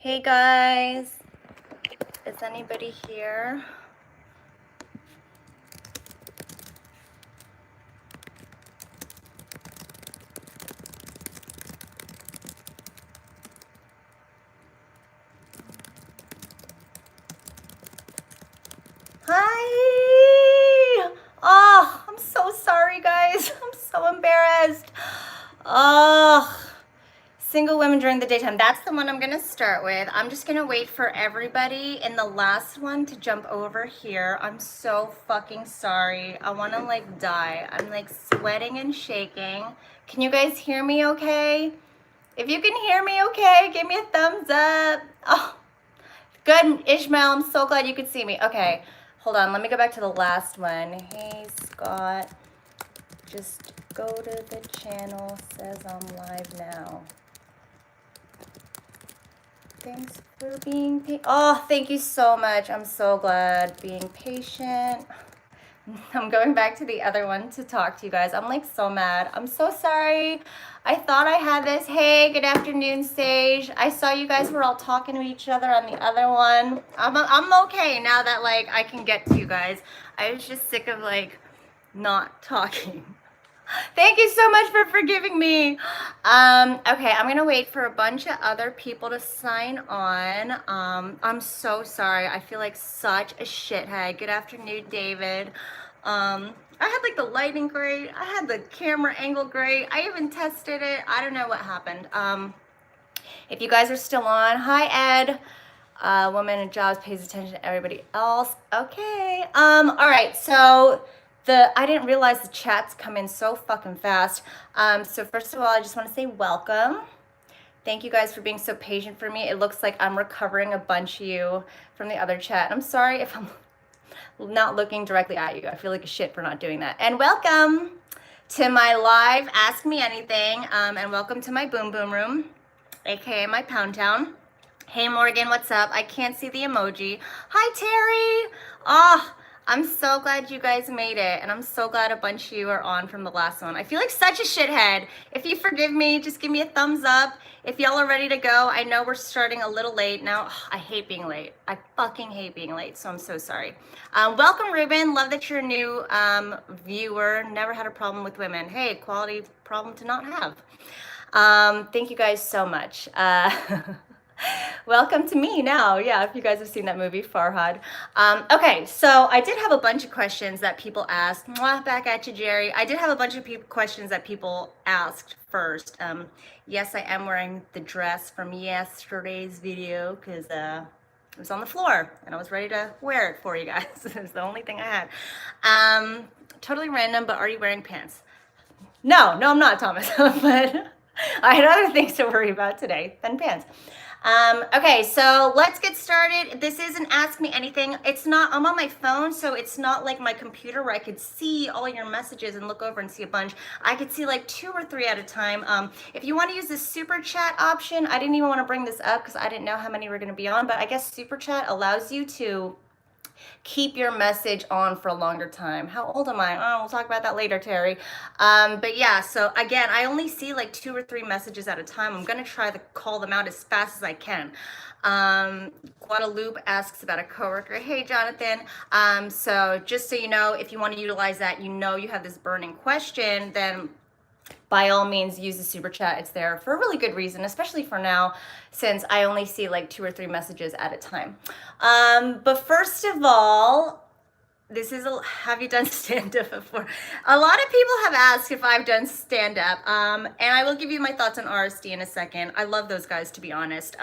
Hey guys, is anybody here? Hi! Oh, I'm so sorry guys. I'm so embarrassed. Oh, single women during the daytime. That's the one I'm gonna start with. I'm just gonna wait for everybody in the last one to jump over here. I'm so fucking sorry. I wanna like die. I'm like sweating and shaking. Can you guys hear me okay? If you can hear me okay, give me a thumbs up. Oh, good, Ishmael. I'm so glad you could see me. Okay, hold on. Let me go back to the last one. Hey, Scott. Just go to the channel. Says I'm live now. Thanks for being patient. Oh, thank you so much. I'm so glad. Being patient. I'm going back to the other one to talk to you guys. I'm like so mad. I'm so sorry. I thought I had this. Hey, good afternoon, Sage. I saw you guys were all talking to each other on the other one. I'm okay now that like I can get to you guys. I was just sick of like not talking. Thank you so much for forgiving me. Okay, I'm gonna wait for a bunch of other people to sign on. I'm so sorry. I feel like such a shithead. Good afternoon, David. I had like the lighting great. I had the camera angle great. I even tested it. I don't know what happened. If you guys are still on, hi Ed. Woman in jobs pays attention to everybody else. Okay. All right. So I didn't realize the chats come in so fucking fast. So first of all, I just want to say welcome. Thank you guys for being so patient for me. It looks like I'm recovering a bunch of you from the other chat. I'm sorry if I'm not looking directly at you. I feel like a shit for not doing that. And welcome to my live Ask Me Anything. And welcome to my Boom Boom Room, aka my Pound Town. Hey Morgan, what's up? I can't see the emoji. Hi Terry. Oh, I'm so glad you guys made it, and I'm so glad a bunch of you are on from the last one. I feel like such a shithead. If you forgive me, just give me a thumbs up. If y'all are ready to go, I know we're starting a little late now. I hate being late. I fucking hate being late, so I'm so sorry. Welcome, Ruben. Love that you're a new viewer. Never had a problem with women. Hey, quality problem to not have. Thank you guys so much. Welcome to me now. Yeah, if you guys have seen that movie, Farhad. Okay, so I did have a bunch of questions that people asked. Mwah, back at you, Jerry. I did have a bunch of questions that people asked first. Yes, I am wearing the dress from yesterday's video because it was on the floor and I was ready to wear it for you guys. It's the only thing I had. Totally random, but are you wearing pants? No, I'm not, Thomas. But I had other things to worry about today than pants. Okay, so let's get started. This is an Ask Me Anything. I'm on my phone, so it's not like my computer where I could see all your messages and look over and see a bunch. I could see like 2 or 3 at a time. If you want to use the super chat option, I didn't even want to bring this up because I didn't know how many were going to be on, but I guess super chat allows you to keep your message on for a longer time. How old am I? Oh, we'll talk about that later, Terry. But yeah, so again, I only see like 2 or 3 messages at a time. I'm gonna try to call them out as fast as I can. Guadalupe asks about a coworker. Hey, Jonathan. So just so you know, if you want to utilize that, you have this burning question, then by all means use the super chat. It's there for a really good reason, especially for now, since I only see like 2 or 3 messages at a time. But first of all, have you done stand-up before? A lot of people have asked if I've done stand-up, and I will give you my thoughts on RSD in a second. I love those guys, to be honest.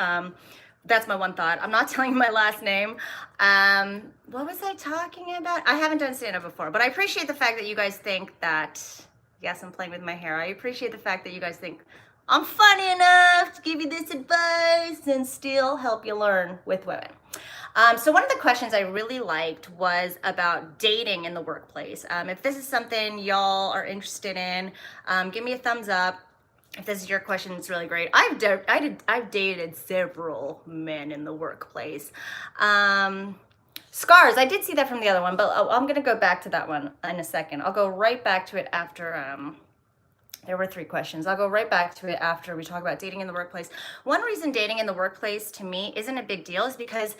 That's my one thought. I'm not telling you my last name. What was I talking about? I haven't done stand-up before, but I appreciate the fact that you guys think that, yes, I'm playing with my hair. I appreciate the fact that you guys think I'm funny enough to give you this advice and still help you learn with women. So one of the questions I really liked was about dating in the workplace. If this is something y'all are interested in, give me a thumbs up. If this is your question, it's really great. I've dated several men in the workplace. Scars, I did see that from the other one, but I'm gonna go back to that one in a second. I'll go right back to it after There were 3 questions. I'll go right back to it after we talk about dating in the workplace. One reason dating in the workplace to me isn't a big deal is because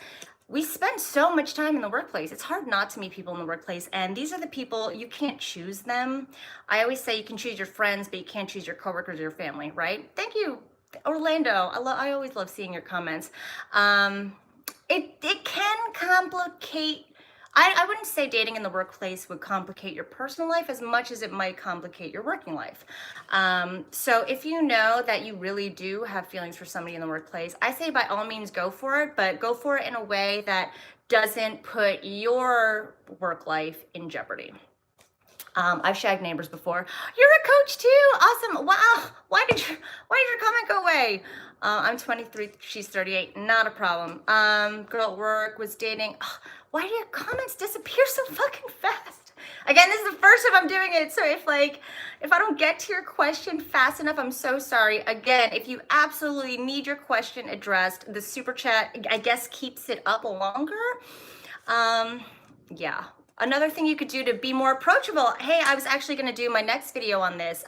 we spend so much time in the workplace. It's hard not to meet people in the workplace. And these are the people, you can't choose them. I always say you can choose your friends, but you can't choose your coworkers or your family, right? Thank you, Orlando. I always love seeing your comments. It can complicate. I wouldn't say dating in the workplace would complicate your personal life as much as it might complicate your working life. So if you know that you really do have feelings for somebody in the workplace, I say by all means go for it, but go for it in a way that doesn't put your work life in jeopardy. I've shagged neighbors before. You're a coach too. Awesome. Wow. Why did your comment go away? I'm 23. She's 38. Not a problem. Girl at work was dating. Ugh, why do your comments disappear so fucking fast? Again, this is the first time I'm doing it. So if I don't get to your question fast enough, I'm so sorry. Again, if you absolutely need your question addressed, the super chat, I guess, keeps it up longer. Yeah. Another thing you could do to be more approachable. Hey, I was actually going to do my next video on this,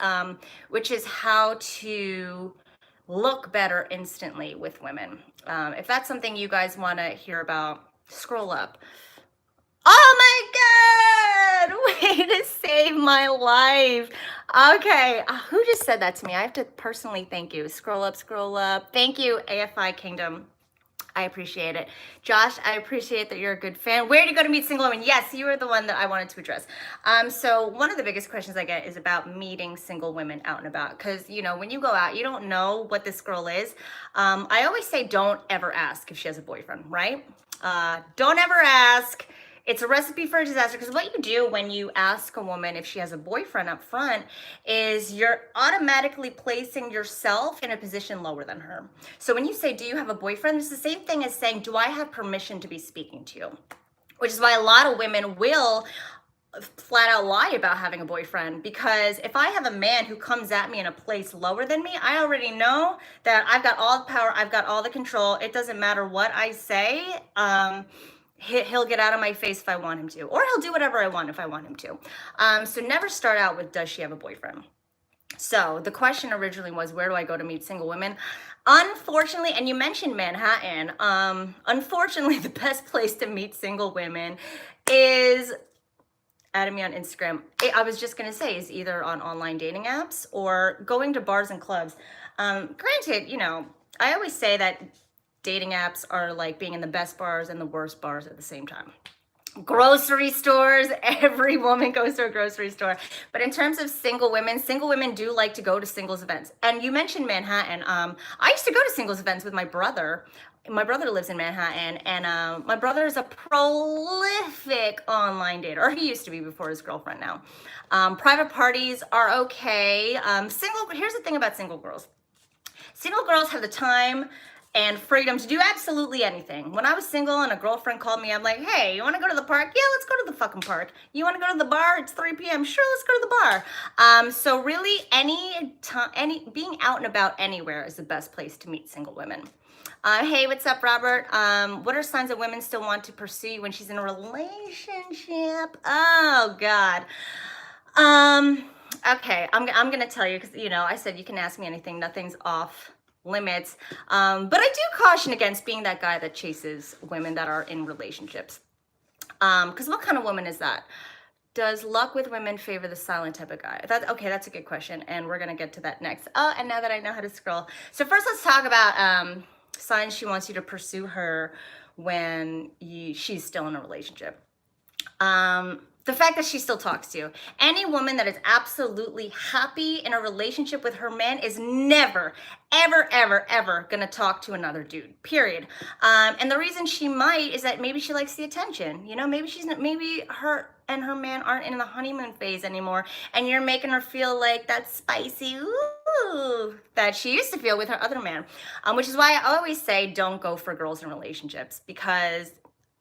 which is how to look better instantly with women. If that's something you guys want to hear about, scroll up. Oh my God! Way to save my life. Okay, who just said that to me? I have to personally thank you. Scroll up, scroll up. Thank you, AFI Kingdom. I appreciate it. Josh, I appreciate that you're a good fan. Where do you go to meet single women? Yes, you are the one that I wanted to address. So one of the biggest questions I get is about meeting single women out and about. Because, you know, when you go out, you don't know what this girl is. I always say don't ever ask if she has a boyfriend, right? Don't ever ask. It's a recipe for a disaster, because what you do when you ask a woman if she has a boyfriend up front is you're automatically placing yourself in a position lower than her. So when you say, do you have a boyfriend? It's the same thing as saying, do I have permission to be speaking to you? Which is why a lot of women will flat out lie about having a boyfriend, because if I have a man who comes at me in a place lower than me, I already know that I've got all the power, I've got all the control. It doesn't matter what I say. He'll get out of my face if I want him to, or he'll do whatever I want if I want him to. So never start out with, does she have a boyfriend? So the question originally was, where do I go to meet single women? Unfortunately, and you mentioned Manhattan, unfortunately, the best place to meet single women is, adding me on Instagram. I was just gonna say, is either on online dating apps or going to bars and clubs. Granted, you know, I always say that dating apps are like being in the best bars and the worst bars at the same time. Grocery stores, every woman goes to a grocery store. But in terms of single women do like to go to singles events. And you mentioned Manhattan. I used to go to singles events with my brother. My brother lives in Manhattan, and my brother is a prolific online dater, or he used to be before his girlfriend now. Private parties are okay. Here's the thing about single girls. Single girls have the time and freedom to do absolutely anything. When I was single and a girlfriend called me, I'm like, hey, you want to go to the park? Yeah, let's go to the fucking park. You want to go to the bar? It's 3 p.m. Sure, let's go to the bar. So really, being out and about anywhere is the best place to meet single women. Hey, what's up, Robert? What are signs that women still want to pursue you when she's in a relationship? Oh, God. Okay, I'm gonna tell you, because, you know, I said you can ask me anything. Nothing's off limits. But I do caution against being that guy that chases women that are in relationships. Because what kind of woman is that? Does luck with women favor the silent type of guy? That's a good question, and we're gonna get to that next. Oh, and now that I know how to scroll. So first let's talk about signs she wants you to pursue her when she's still in a relationship. The fact that she still talks to you. Any woman that is absolutely happy in a relationship with her man is never, ever, ever, ever gonna talk to another dude, period. And the reason she might is that maybe she likes the attention. You know, maybe her and her man aren't in the honeymoon phase anymore, and you're making her feel like that spicy ooh that she used to feel with her other man. Which is why I always say don't go for girls in relationships, because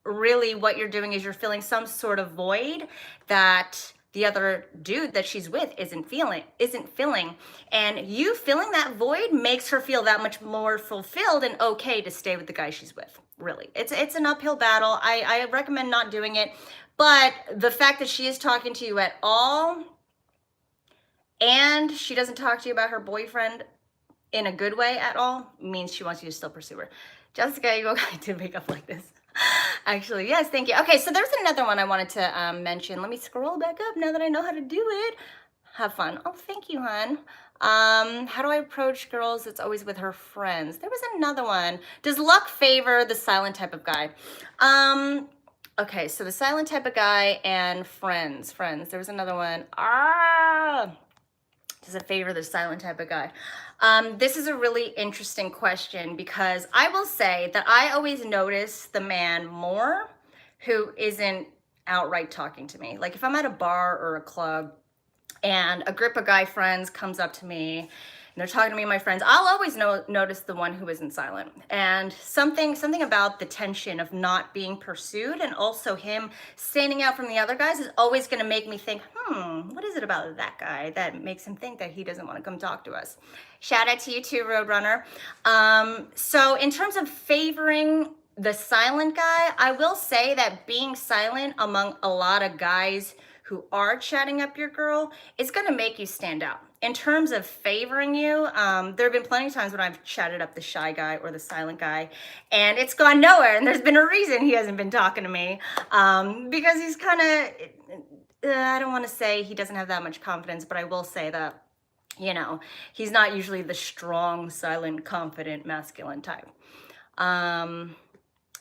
really what you're doing is you're filling some sort of void that the other dude that she's with isn't filling, and you filling that void makes her feel that much more fulfilled and okay to stay with the guy she's with. Really, it's an uphill battle. I recommend not doing it, but the fact that she is talking to you at all and she doesn't talk to you about her boyfriend in a good way at all, means she wants you to still pursue her. Jessica, you go to make up like this. Actually, yes, thank you. Okay, so there's another one I wanted to mention. Let me scroll back up now that I know how to do it. Have fun. Oh, thank you, hon. How do I approach girls? It's always with her friends. There was another one. Does luck favor the silent type of guy? Okay, so the silent type of guy and friends. There was another one. Does it favor the silent type of guy? This is a really interesting question because I will say that I always notice the man more who isn't outright talking to me. Like if I'm at a bar or a club and a group of guy friends comes up to me and they're talking to me and my friends, I'll always notice the one who isn't silent. And something about the tension of not being pursued and also him standing out from the other guys is always going to make me think, what is it about that guy that makes him think that he doesn't want to come talk to us? Shout out to you too, Roadrunner. So in terms of favoring the silent guy, I will say that being silent among a lot of guys who are chatting up your girl is going to make you stand out. In terms of favoring you, there have been plenty of times when I've chatted up the shy guy or the silent guy, and it's gone nowhere, and there's been a reason he hasn't been talking to me, because he's kind of, I don't want to say he doesn't have that much confidence, but I will say that, you know, he's not usually the strong, silent, confident, masculine type.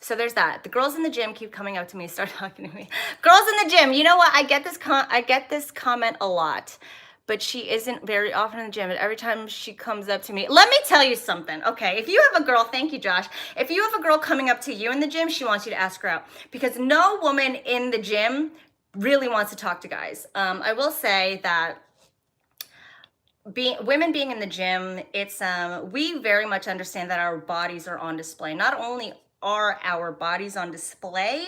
So there's that. The girls in the gym keep coming up to me, start talking to me. Girls in the gym, you know what? I get this comment a lot, but she isn't very often in the gym. And every time she comes up to me, let me tell you something. Okay, if you have a girl, thank you, Josh. If you have a girl coming up to you in the gym, she wants you to ask her out because no woman in the gym really wants to talk to guys. I will say that women being in the gym, it's we very much understand that our bodies are on display. Not only are our bodies on display,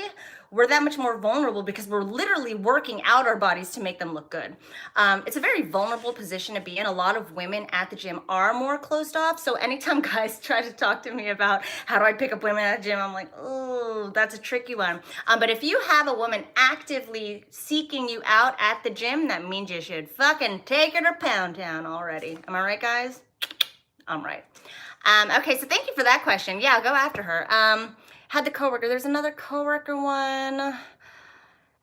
we're that much more vulnerable because we're literally working out our bodies to make them look good. It's a very vulnerable position to be in. A lot of women at the gym are more closed off. So anytime guys try to talk to me about how do I pick up women at the gym, I'm like, oh, that's a tricky one. But if you have a woman actively seeking you out at the gym, that means you should fucking take her to Pound Town already. Am I right, guys? I'm right. Okay, so thank you for that question. Yeah, go after her. Had the coworker. There's another coworker one.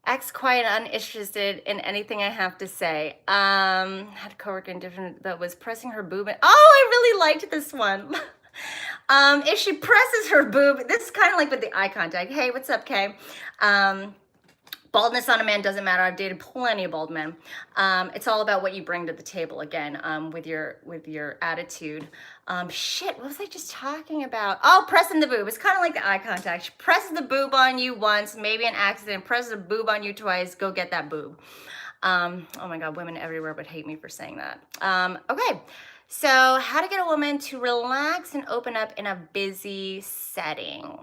Ex quiet, uninterested in anything I have to say. Had a coworker indifferent that was pressing her boob. Oh, I really liked this one. If she presses her boob, this is kind of like with the eye contact. Hey, what's up, Kay? Baldness on a man doesn't matter. I've dated plenty of bald men. It's all about what you bring to the table again, with your attitude. Shit, what was I just talking about? Oh, pressing the boob. It's kind of like the eye contact. She presses the boob on you once, maybe an accident, presses the boob on you twice, go get that boob. Oh my God, women everywhere would hate me for saying that. Okay, so how to get a woman to relax and open up in a busy setting.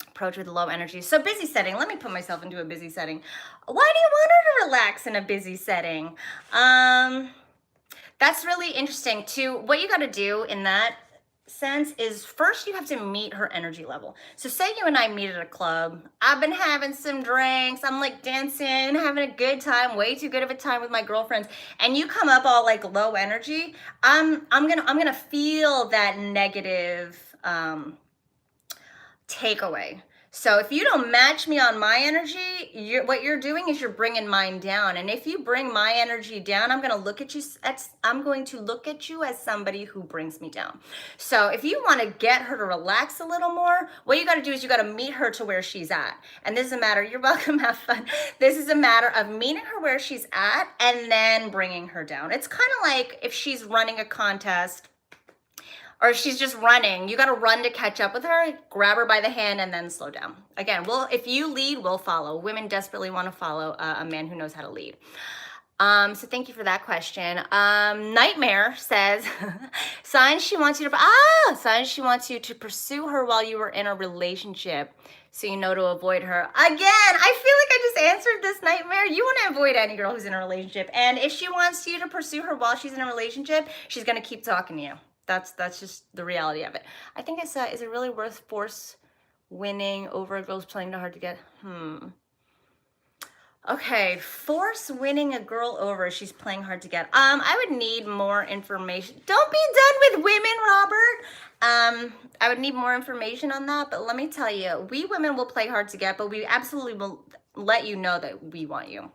Approach with low energy. So busy setting, let me put myself into a busy setting. Why do you want her to relax in a busy setting? That's really interesting too. What you got to do in that sense is first you have to meet her energy level. So say you and I meet at a club. I've been having some drinks. I'm like dancing, having a good time, way too good of a time with my girlfriends. And you come up all like low energy. I'm gonna feel that negative takeaway. So if you don't match me on my energy, what you're doing is you're bringing mine down. And if you bring my energy down, I'm going to look at you as somebody who brings me down. So if you want to get her to relax a little more, what you got to do is you got to meet her to where she's at. And this is a matter, you're welcome, have fun. This is a matter of meeting her where she's at and then bringing her down. It's kind of like if she's running a contest, or if she's just running, you got to run to catch up with her, grab her by the hand, and then slow down. Again, if you lead, we'll follow. Women desperately want to follow a man who knows how to lead. So thank you for that question. Nightmare says, signs she wants you to pursue her while you were in a relationship, so you know to avoid her. Again, I feel like I just answered this, Nightmare. You want to avoid any girl who's in a relationship. And if she wants you to pursue her while she's in a relationship, she's going to keep talking to you. That's just the reality of it. I think it's is it really worth force winning over a girl's playing too hard to get? Okay, force winning a girl over. She's playing hard to get. I would need more information. Don't be done with women, Robert. I would need more information on that, but let me tell you, we women will play hard to get, but we absolutely will let you know that we want you.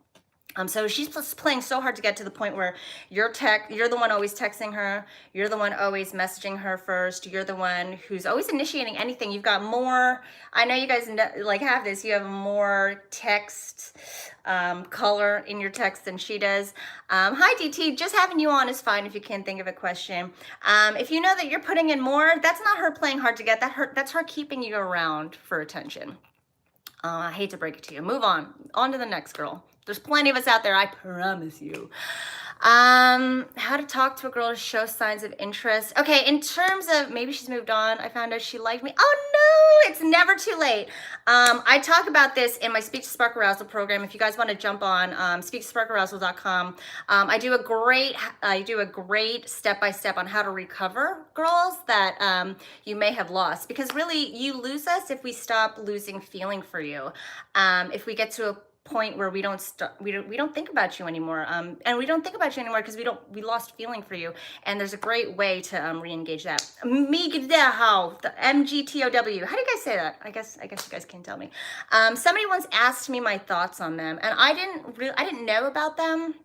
So she's playing so hard to get to the point where you're the one always texting her, you're the one always messaging her first, you're the one who's always initiating anything. You've got more, I know you guys like have this, you have more text color in your text than she does. Hi DT, just having you on is fine if you can't think of a question. If you know that you're putting in more, that's not her playing hard to get, that's her keeping you around for attention. I hate to break it to you. Move on to the next girl. There's plenty of us out there, I promise you. How to talk to a girl to show signs of interest. Okay, in terms of maybe she's moved on, I found out she liked me. Oh no, it's never too late. I talk about this in my Speak to Spark Arousal program. If you guys want to jump on speaktosparkarousal.com, I do a great step-by-step on how to recover girls that you may have lost, because really you lose us if we stop losing feeling for you. If we get to a point where we don't think about you anymore, and we don't think about you anymore because we lost feeling for you. And there's a great way to re-engage that. MGTOW, the MGTOW. How do you guys say that? I guess you guys can tell me. Somebody once asked me my thoughts on them, and I didn't know about them.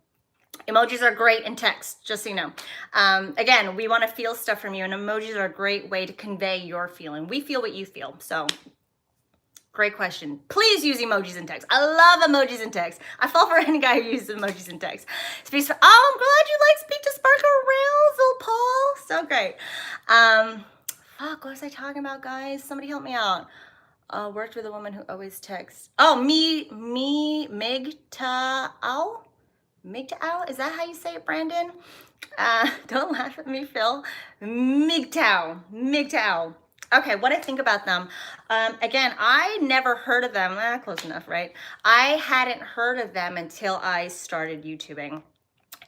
Emojis are great in text, just so you know. Again, we want to feel stuff from you, and emojis are a great way to convey your feeling. We feel what you feel, so great question. Please use emojis in text. I love emojis in text. I fall for any guy who uses emojis in text. Oh, I'm glad you like Speak to Spark Arousal, Paul. So great. Fuck, what was I talking about, guys? Somebody help me out. Worked with a woman who always texts. Oh, MGTOW? MGTOW? Is that how you say it, Brandon? Don't laugh at me, Phil. MGTOW. Okay, what I think about them. Again, I never heard of them. Close enough, right? I hadn't heard of them until I started YouTubing.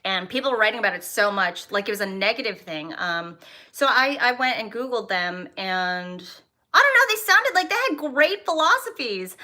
And people were writing about it so much, like it was a negative thing. So I went and Googled them, and I don't know, they sounded like they had great philosophies.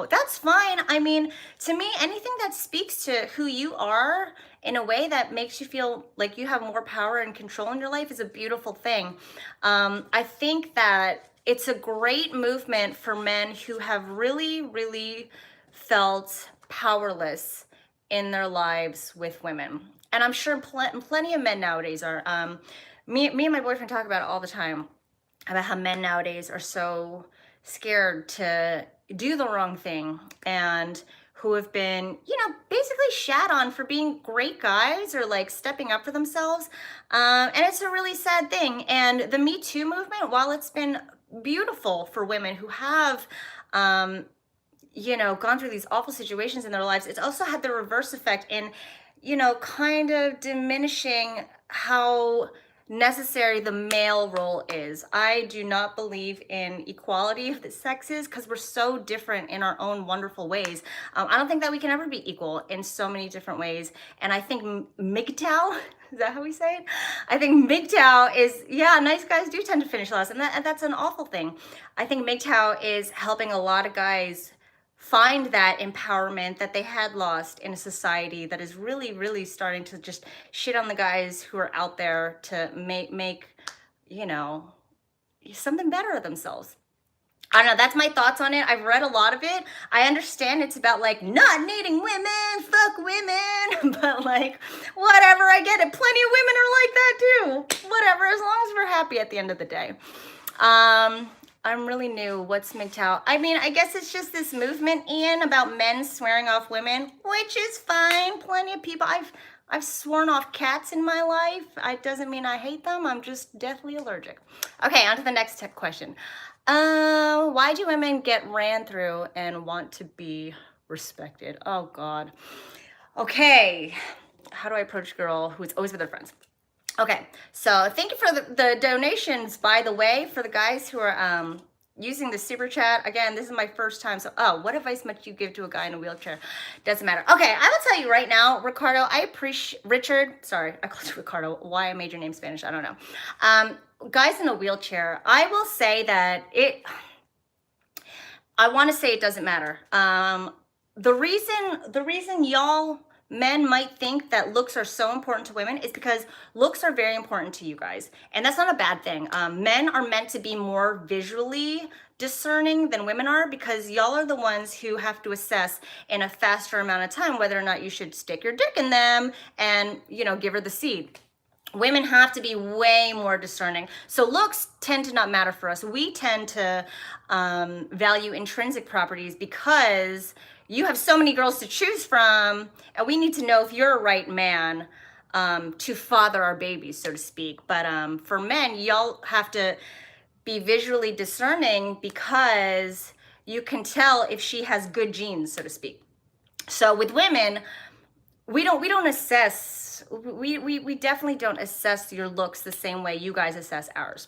That's fine. I mean, to me, anything that speaks to who you are in a way that makes you feel like you have more power and control in your life is a beautiful thing. I think that it's a great movement for men who have really, really felt powerless in their lives with women. And I'm sure plenty of men nowadays are. Me and my boyfriend talk about it all the time, about how men nowadays are so scared to do the wrong thing, and who have been, basically shat on for being great guys or like stepping up for themselves. And it's a really sad thing. And the Me Too movement, while it's been beautiful for women who have, gone through these awful situations in their lives, it's also had the reverse effect in, kind of diminishing how necessary the male role is. I do not believe in equality of the sexes because we're so different in our own wonderful ways. I don't think that we can ever be equal in so many different ways. And I think MGTOW, is that how we say it? I think MGTOW is, nice guys do tend to finish last, and that's an awful thing. I think MGTOW is helping a lot of guys find that empowerment that they had lost in a society that is really, really starting to just shit on the guys who are out there to make something better of themselves. I don't know, that's my thoughts on it. I've read a lot of it. I understand it's about like not needing women, fuck women, but like, whatever, I get it. Plenty of women are like that too. Whatever, as long as we're happy at the end of the day. I'm really new. What's MGTOW? I mean, I guess it's just this movement, Ian, about men swearing off women, which is fine. Plenty of people. I've sworn off cats in my life. It doesn't mean I hate them. I'm just deathly allergic. Okay, on to the next tech question. Why do women get ran through and want to be respected? Oh, God. Okay. How do I approach a girl who's always with her friends? Okay, so thank you for the donations, by the way, for the guys who are using the super chat. Again, this is my first time, so what advice might you give to a guy in a wheelchair? Doesn't matter. Okay, I will tell you right now, Ricardo, I appreciate Richard. Sorry, I called you Ricardo. Why I made your name Spanish, I don't know. Guys in a wheelchair, I will say that I want to say it doesn't matter. The reason y'all men might think that looks are so important to women is because looks are very important to you guys, and that's not a bad thing. Men are meant to be more visually discerning than women are because y'all are the ones who have to assess in a faster amount of time whether or not you should stick your dick in them and give her the seed. Women have to be way more discerning. So looks tend to not matter for us. We tend to value intrinsic properties because you have so many girls to choose from, and we need to know if you're a right man to father our babies, so to speak. But for men, y'all have to be visually discerning because you can tell if she has good genes, so to speak. So with women, we don't assess, we definitely don't assess your looks the same way you guys assess ours.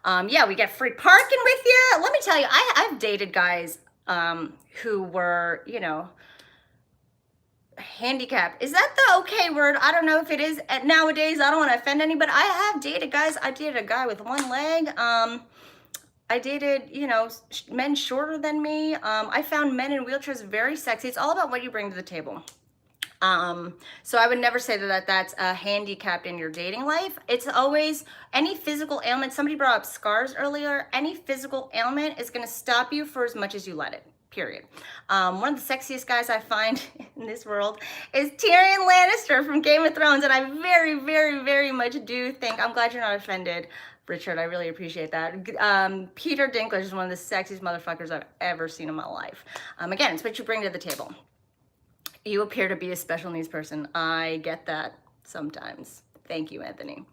Yeah, we get free parking with you. Let me tell you, I've dated guys who were handicapped. Is that the okay word? I don't know if it is nowadays. I don't want to offend anybody. I have dated guys. I dated a guy with one leg. I dated, men shorter than me. I found men in wheelchairs very sexy. It's all about what you bring to the table. So I would never say that that's a handicap in your dating life. It's always any physical ailment. Somebody brought up scars earlier. Any physical ailment is going to stop you for as much as you let it. Period. One of the sexiest guys I find in this world is Tyrion Lannister from Game of Thrones, and I very, very, very much do think, I'm glad you're not offended, Richard, I really appreciate that. Peter Dinklage is one of the sexiest motherfuckers I've ever seen in my life. Again, it's what you bring to the table. You appear to be a special needs person. I get that sometimes. Thank you, Anthony.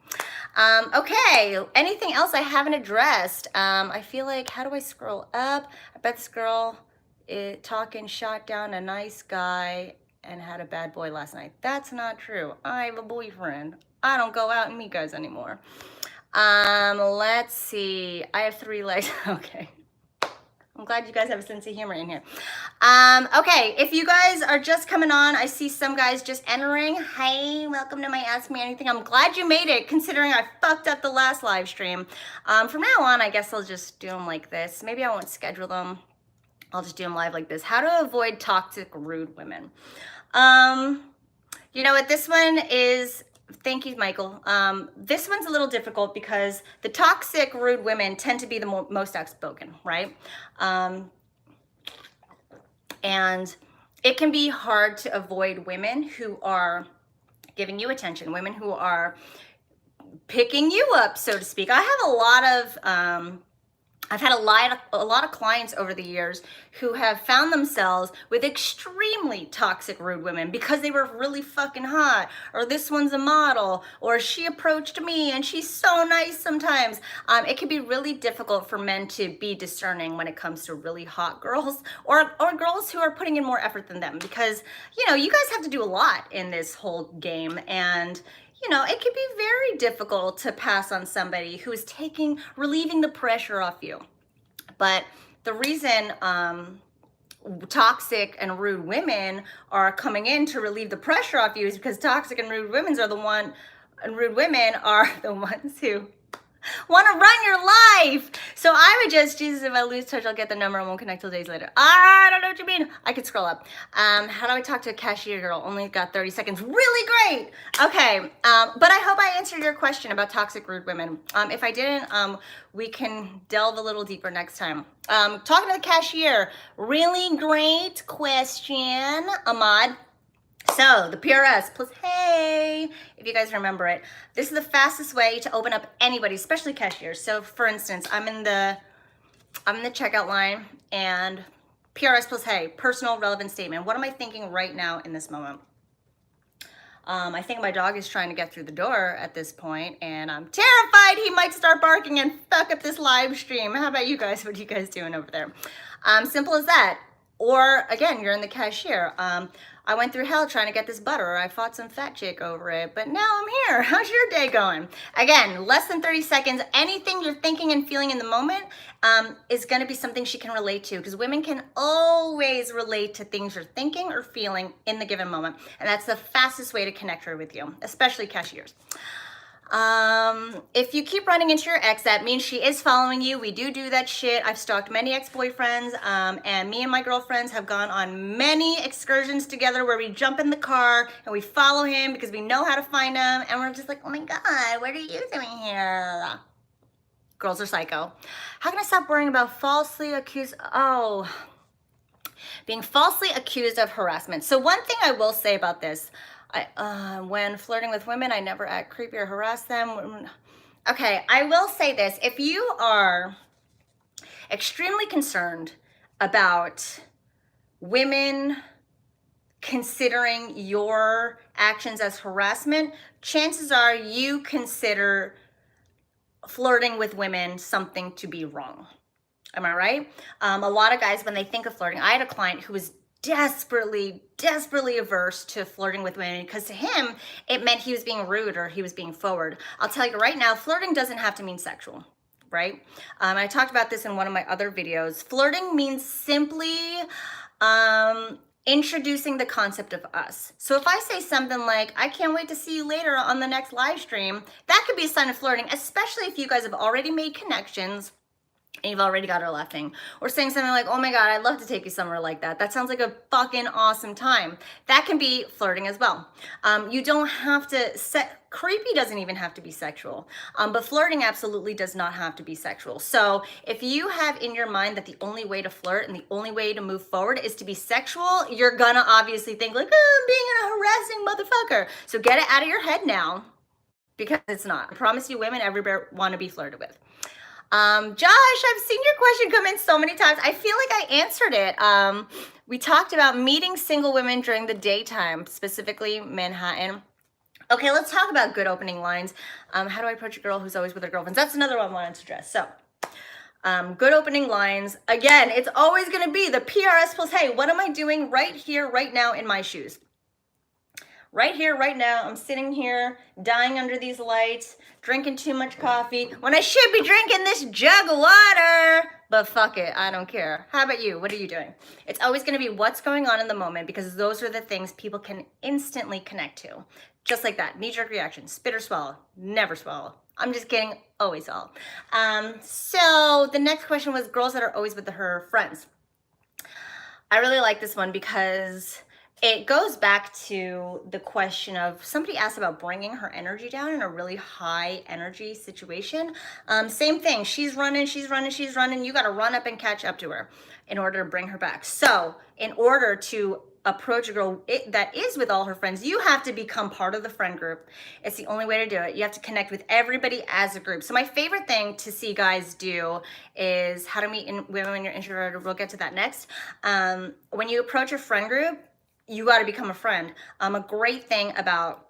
Okay, anything else I haven't addressed? I feel like, how do I scroll up? I bet this girl talking shot down a nice guy and had a bad boy last night. That's not true. I have a boyfriend. I don't go out and meet guys anymore. Let's see. I have 3 legs. Okay. I'm glad you guys have a sense of humor in here. Okay, if you guys are just coming on, I see some guys just entering. Hey, welcome to my Ask Me Anything. I'm glad you made it, considering I fucked up the last live stream. From now on, I guess I'll just do them like this. Maybe I won't schedule them. I'll just do them live like this. How to avoid toxic, rude women. You know what, this one is... Thank you, Michael. This one's a little difficult because the toxic, rude women tend to be the most outspoken, right? And it can be hard to avoid women who are giving you attention, women who are picking you up, so to speak. I have a lot of... I've had a lot of clients over the years who have found themselves with extremely toxic, rude women because they were really fucking hot, or this one's a model, or she approached me and she's so nice sometimes. It can be really difficult for men to be discerning when it comes to really hot girls or girls who are putting in more effort than them because, you guys have to do a lot in this whole game, and it can be very difficult to pass on somebody who is relieving the pressure off you. But the reason toxic and rude women are coming in to relieve the pressure off you is because toxic and rude women are the ones who want to run your life. So I would just, Jesus, if I lose touch, I'll get the number and won't connect till days later. I don't know what you mean. I could scroll up. How do I talk to a cashier girl? Only got 30 seconds. Really great. Okay. But I hope I answered your question about toxic, rude women. If I didn't, we can delve a little deeper next time. Talking to the cashier. Really great question, Ahmad. So the PRS plus hey, if you guys remember it, this is the fastest way to open up anybody, especially cashiers. So for instance, I'm in the checkout line and PRS plus hey, personal relevant statement. What am I thinking right now in this moment? I think my dog is trying to get through the door at this point, and I'm terrified he might start barking and fuck up this live stream. How about you guys? What are you guys doing over there? Simple as that. Or again, you're in the cashier. I went through hell trying to get this butter. I fought some fat chick over it, but now I'm here. How's your day going? Again, less than 30 seconds. Anything you're thinking and feeling in the moment is going to be something she can relate to, because women can always relate to things you're thinking or feeling in the given moment. And that's the fastest way to connect her with you, especially cashiers. If you keep running into your ex, that means she is following you. We do that shit. I've stalked many ex-boyfriends, and me and my girlfriends have gone on many excursions together where we jump in the car and we follow him because we know how to find him, and we're just like, oh my God, what are you doing here? Girls are psycho. How can I stop worrying about being falsely accused of harassment? So one thing I will say about this, when flirting with women, I never act creepy or harass them. Okay, I will say this. If you are extremely concerned about women considering your actions as harassment, chances are you consider flirting with women something to be wrong. Am I right? A lot of guys, when they think of flirting, I had a client who was desperately averse to flirting with women because to him, it meant he was being rude or he was being forward. I'll tell you right now, flirting doesn't have to mean sexual, right? I talked about this in one of my other videos. Flirting means simply introducing the concept of us. So if I say something like, I can't wait to see you later on the next live stream, that could be a sign of flirting, especially if you guys have already made connections and you've already got her laughing. Or saying something like, oh my God, I'd love to take you somewhere like that. That sounds like a fucking awesome time. That can be flirting as well. You don't have to creepy doesn't even have to be sexual, but flirting absolutely does not have to be sexual. So if you have in your mind that the only way to flirt and the only way to move forward is to be sexual, you're gonna obviously think like, oh, I'm being a harassing motherfucker. So get it out of your head now, because it's not. I promise you, women everywhere want to be flirted with. Josh, I've seen your question come in so many times. I feel like I answered it. We talked about meeting single women during the daytime, specifically Manhattan. Okay, let's talk about good opening lines. How do I approach a girl who's always with her girlfriends? That's another one I wanted to address. So, good opening lines. Again, it's always going to be the PRS plus, hey, what am I doing right here, right now in my shoes? Right here, right now, I'm sitting here, dying under these lights, drinking too much coffee, when I should be drinking this jug of water. But fuck it, I don't care. How about you? What are you doing? It's always gonna be what's going on in the moment, because those are the things people can instantly connect to. Just like that, knee-jerk reaction, spit or swallow, never swallow. I'm just kidding, always swallow. So the next question was girls that are always with her friends. I really like this one because it goes back to the question of somebody asked about bringing her energy down in a really high energy situation. Same thing. She's running. You got to run up and catch up to her in order to bring her back. So in order to approach a girl that is with all her friends, you have to become part of the friend group. It's the only way to do it. You have to connect with everybody as a group. So my favorite thing to see guys do is how to meet women when you're introverted. We'll get to that next. When you approach a friend group, you got to become a friend. A great thing about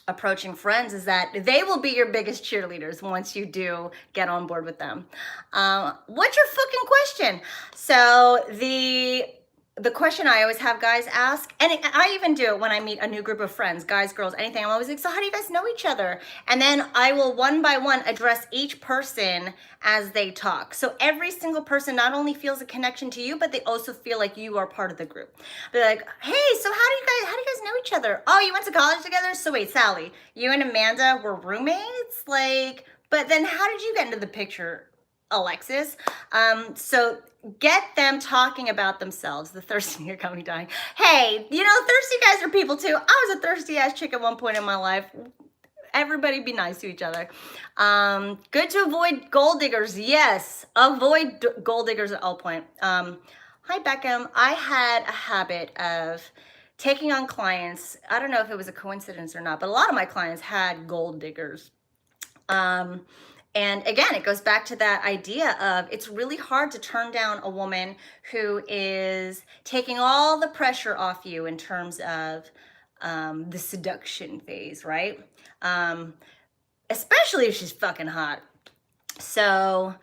approaching friends is that they will be your biggest cheerleaders once you do get on board with them. What's your fucking question? So the question I always have guys ask, and I even do it when I meet a new group of friends, guys, girls, anything. I'm always like, so how do you guys know each other? And then I will one by one address each person as they talk. So every single person not only feels a connection to you, but they also feel like you are part of the group. They're like, hey, so how do you guys know each other? Oh, you went to college together? So wait, Sally, you and Amanda were roommates? Like, but then how did you get into the picture, Alexis? So get them talking about themselves. The thirsty, here come me dying. Hey, you know, thirsty guys are people too. I was a thirsty ass chick at one point in my life. Everybody be nice to each other. Good to avoid gold diggers. Yes, avoid gold diggers at all point. Hi, Beckham. I had a habit of taking on clients. I don't know if it was a coincidence or not, but a lot of my clients had gold diggers. And again, it goes back to that idea of it's really hard to turn down a woman who is taking all the pressure off you in terms of the seduction phase, right? Especially if she's fucking hot. So,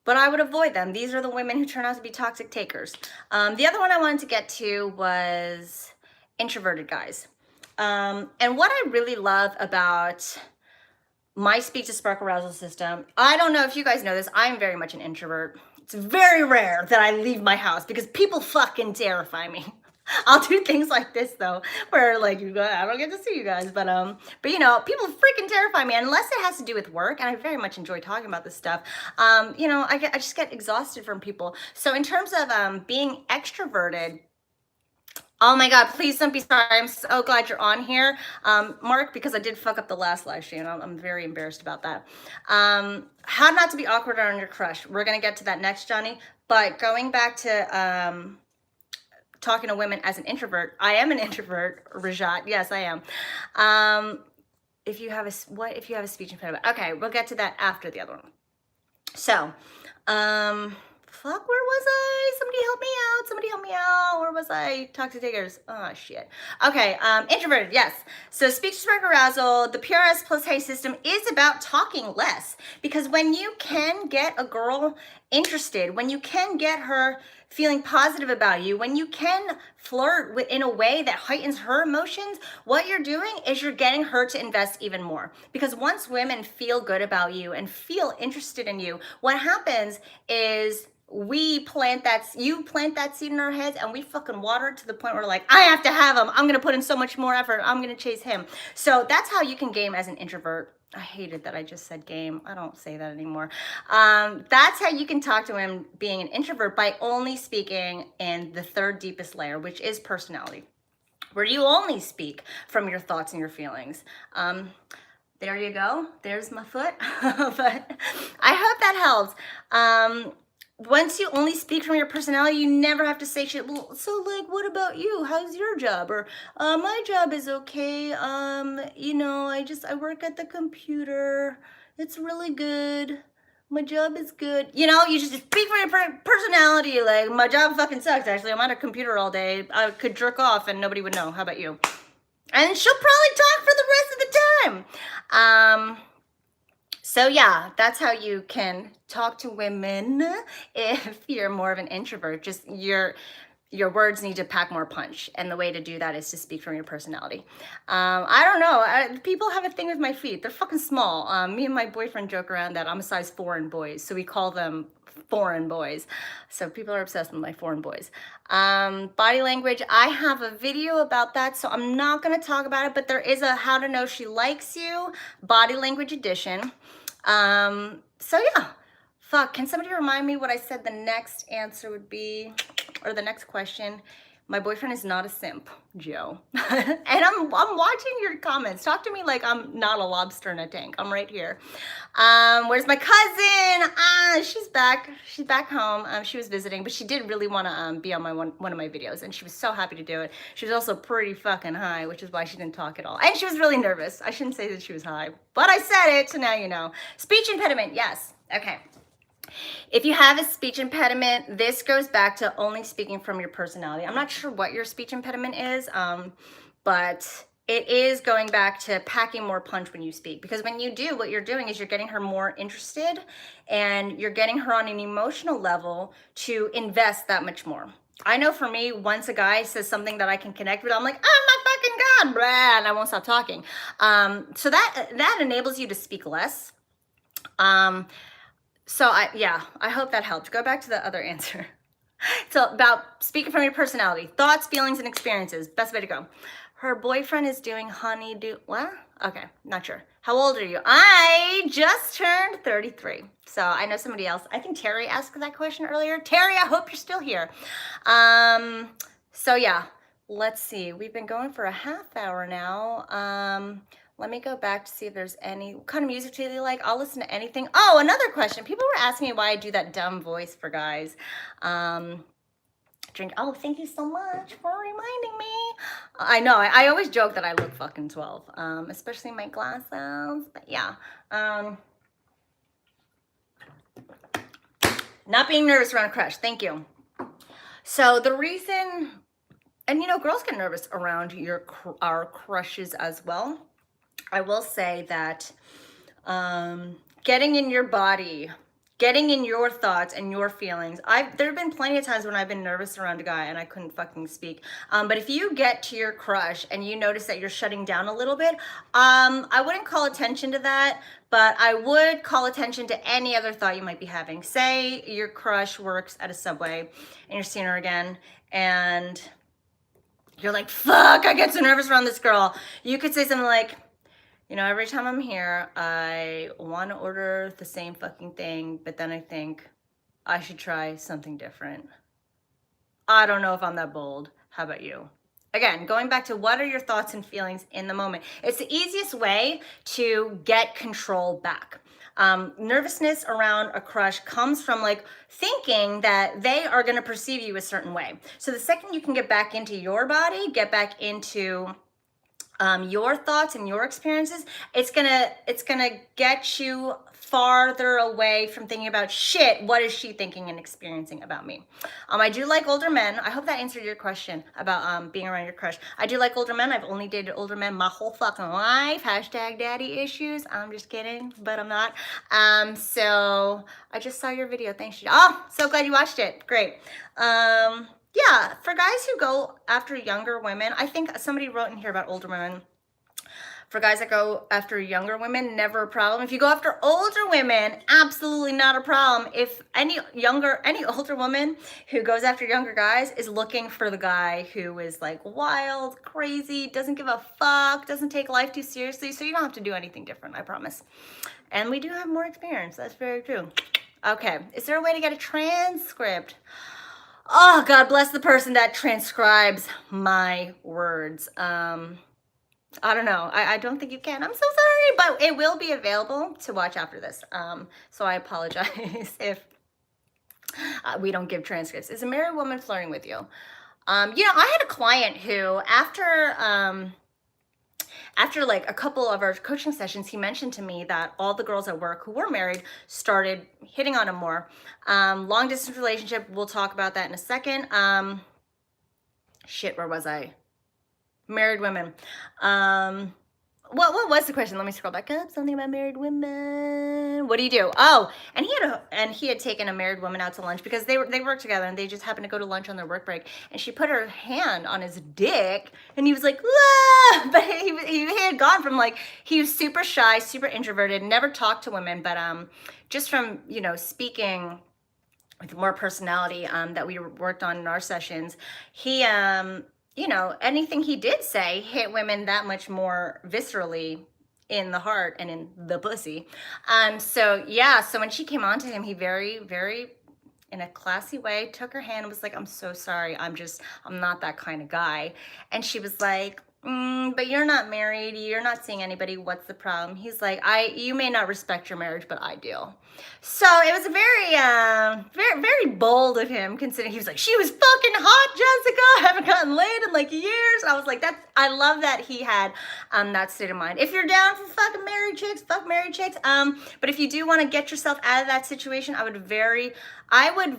but I would avoid them. These are the women who turn out to be toxic takers. The other one I wanted to get to was introverted guys. And what I really love about my speak to spark arousal system, I don't know if you guys know this, I'm very much an introvert. It's very rare that I leave my house because people fucking terrify me. I'll do things like this though, where like you go, I don't get to see you guys, but you know, people freaking terrify me unless it has to do with work, and I very much enjoy talking about this stuff. You know, I just get exhausted from people. So in terms of being extroverted, oh my God, please don't be sorry. I'm so glad you're on here, Mark, because I did fuck up the last live stream. I'm very embarrassed about that. How not to be awkward around your crush. We're gonna get to that next, Johnny. But going back to talking to women as an introvert, I am an introvert, Rajat. Yes, I am. If you have if you have a speech impediment? Okay, we'll get to that after the other one. So, fuck, where was I? Somebody help me out. Somebody help me out. Where was I? Toxic takers. Oh, shit. Okay, introverted, yes. So speech spark arousal, the PRS plus Hay system is about talking less. Because when you can get a girl interested, when you can get her feeling positive about you, when you can flirt in a way that heightens her emotions, what you're doing is you're getting her to invest even more. Because once women feel good about you and feel interested in you, what happens is you plant that seed in our heads, and we fucking water it to the point where we're like, I have to have him. I'm gonna put in so much more effort. I'm gonna chase him. So that's how you can game as an introvert. I hated that I just said game. I don't say that anymore. That's how you can talk to him being an introvert, by only speaking in the third deepest layer, which is personality, where you only speak from your thoughts and your feelings. There you go. There's my foot. But I hope that helps. Once you only speak from your personality, you never have to say shit. Well, so like, what about you? How's your job? Or my job is okay. You know, I work at the computer. It's really good. My job is good. You know, you just speak from your personality. Like, my job fucking sucks, actually. I'm at a computer all day. I could jerk off and nobody would know. How about you? And she'll probably talk for the rest of the time. So yeah, that's how you can talk to women if you're more of an introvert. Just your words need to pack more punch, and the way to do that is to speak from your personality. I don't know. People have a thing with my feet. They're fucking small. Me and my boyfriend joke around that I'm a size 4 in boys, so we call them foreign boys. So people are obsessed with my foreign boys. Body language, I have a video about that, so I'm not going to talk about it, but there is a how to know she likes you body language edition. So yeah, fuck, can somebody remind me what I said the next answer would be, or the next question? My boyfriend is not a simp, Joe. And I'm watching your comments. Talk to me like I'm not a lobster in a tank. I'm right here. Where's my cousin? She's back. She's back home. She was visiting, but she did really want to be on one of my videos, and she was so happy to do it. She was also pretty fucking high, which is why she didn't talk at all. And she was really nervous. I shouldn't say that she was high, but I said it, so now you know. Speech impediment, yes. Okay. If you have a speech impediment, this goes back to only speaking from your personality. I'm not sure what your speech impediment is, but it is going back to packing more punch when you speak. Because when you do, what you're doing is you're getting her more interested, and you're getting her on an emotional level to invest that much more. I know for me, once a guy says something that I can connect with, I'm like, oh my fucking God, blah, and I won't stop talking. So that enables you to speak less. So I hope that helped. Go back to the other answer. So about speaking from your personality, thoughts, feelings, and experiences. Best way to go. Her boyfriend is doing honeydew. What? Okay, not sure. How old are you? I just turned 33. So I know somebody else. I think Terry asked that question earlier. Terry, I hope you're still here. So yeah, let's see. We've been going for a half hour now. Let me go back to see if there's any. What kind of music do you like? I'll listen to anything. Oh, another question. People were asking me why I do that dumb voice for guys. Drink. Oh, thank you so much for reminding me. I know. I always joke that I look fucking 12, especially my glasses. But yeah. Not being nervous around a crush. Thank you. So the reason, and you know, girls get nervous around our crushes as well. I will say that getting in your body, getting in your thoughts and your feelings. There have been plenty of times when I've been nervous around a guy and I couldn't fucking speak. But if you get to your crush and you notice that you're shutting down a little bit, I wouldn't call attention to that, but I would call attention to any other thought you might be having. Say your crush works at a Subway and you're seeing her again, and you're like, fuck, I get so nervous around this girl. You could say something like, you know, every time I'm here, I want to order the same fucking thing, but then I think I should try something different. I don't know if I'm that bold. How about you? Again, going back to what are your thoughts and feelings in the moment? It's the easiest way to get control back. Nervousness around a crush comes from like thinking that they are going to perceive you a certain way. So the second you can get back into your body, get back into your thoughts and your experiences, it's gonna get you farther away from thinking about shit. What is she thinking and experiencing about me? I do like older men. I hope that answered your question about being around your crush. I do like older men. I've only dated older men my whole fucking life. Hashtag daddy issues. I'm just kidding, but I'm not. So I just saw your video. Thanks. Oh, so glad you watched it. Great. Yeah, for guys who go after younger women, I think somebody wrote in here about older women. For guys that go after younger women, never a problem. If you go after older women, absolutely not a problem. If any older woman who goes after younger guys is looking for the guy who is like wild, crazy, doesn't give a fuck, doesn't take life too seriously, so you don't have to do anything different, I promise. And we do have more experience, that's very true. Okay, is there a way to get a transcript? Oh, God bless the person that transcribes my words. I don't know. I don't think you can. I'm so sorry, but it will be available to watch after this. So I apologize if we don't give transcripts. Is a married woman flirting with you? You know, I had a client who, after like a couple of our coaching sessions, he mentioned to me that all the girls at work who were married started hitting on him more. Long distance relationship, we'll talk about that in a second. Shit, where was I? Married women. What was the question? Let me scroll back up. Something about married women. What do you do? Oh, and he had taken a married woman out to lunch because they worked together and they just happened to go to lunch on their work break. And she put her hand on his dick and he was like, ah! But he had gone from like, he was super shy, super introverted, never talked to women, but just from, you know, speaking with more personality that we worked on in our sessions, he you know, anything he did say hit women that much more viscerally in the heart and in the pussy. So yeah, so when she came on to him, he very, very, in a classy way, took her hand and was like, I'm so sorry. I'm not that kind of guy. And she was like, but you're not married. You're not seeing anybody. What's the problem? He's like, you may not respect your marriage, but I do. So it was a very, very bold of him, considering he was like, she was fucking hot, Jessica. I haven't gotten laid in like years. I was like, I love that he had that state of mind. If you're down for fucking married chicks, fuck married chicks. But if you do want to get yourself out of that situation, I would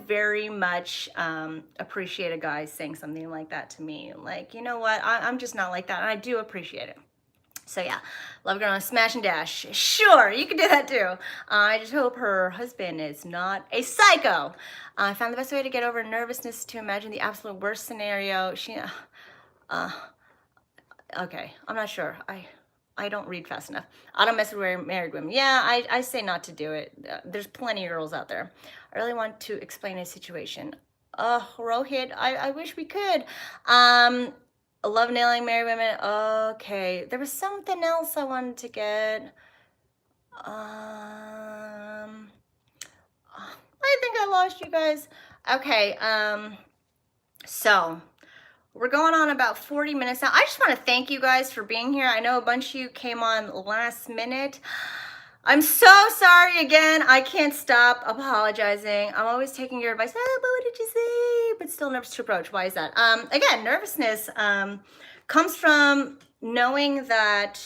very much appreciate a guy saying something like that to me. Like, you know what? I'm just not like that. And I do appreciate it. So yeah, love girl on a smash and dash. Sure, you can do that too. I just hope her husband is not a psycho. I found the best way to get over nervousness to imagine the absolute worst scenario. Okay, I'm not sure. I don't read fast enough. I don't mess with married women. Yeah, I say not to do it. There's plenty of girls out there. I really want to explain a situation. Rohit, I wish we could. I love nailing married women. Okay, there was something else I wanted to get. I think I lost you guys. Okay, so we're going on about 40 minutes now. I just want to thank you guys for being here. I know a bunch of you came on last minute. I'm so sorry again. I can't stop apologizing. I'm always taking your advice. Oh, but what did you say? But still nervous to approach. Why is that? Again, nervousness comes from knowing that,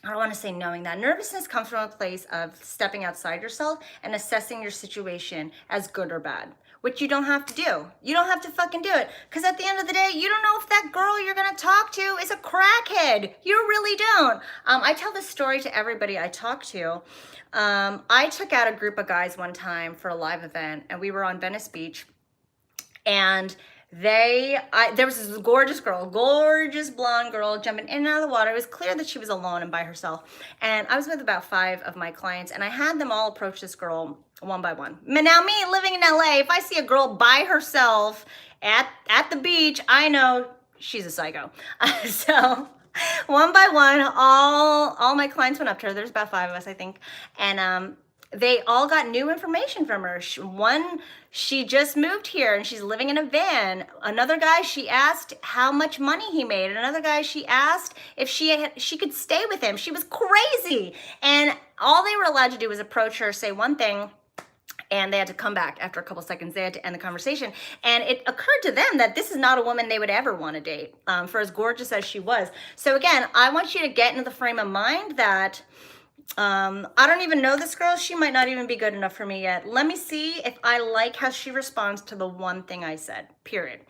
I don't want to say knowing that. Nervousness comes from a place of stepping outside yourself and assessing your situation as good or bad, which you don't have to do. You don't have to fucking do it. Because at the end of the day, you don't know if that girl you're going to talk to is a crackhead. You really don't. I tell this story to everybody I talk to. I took out a group of guys one time for a live event, and we were on Venice Beach. And there was this gorgeous blonde girl jumping in and out of the water. It was clear that she was alone and by herself. And I was with about 5 of my clients, and I had them all approach this girl one by one. Now, me living in LA, if I see a girl by herself at the beach, I know she's a psycho. So one by one, all my clients went up to her. There's about 5 of us, I think, and they all got new information from her. One, she just moved here and she's living in a van. Another guy, she asked how much money he made. Another guy, she asked if she could stay with him. She was crazy, and all they were allowed to do was approach her, say one thing, and they had to come back after a couple seconds. They had to end the conversation. And it occurred to them that this is not a woman they would ever want to date, for as gorgeous as she was. So again, I want you to get into the frame of mind that I don't even know this girl. She might not even be good enough for me yet. Let me see if I like how she responds to the one thing I said, period.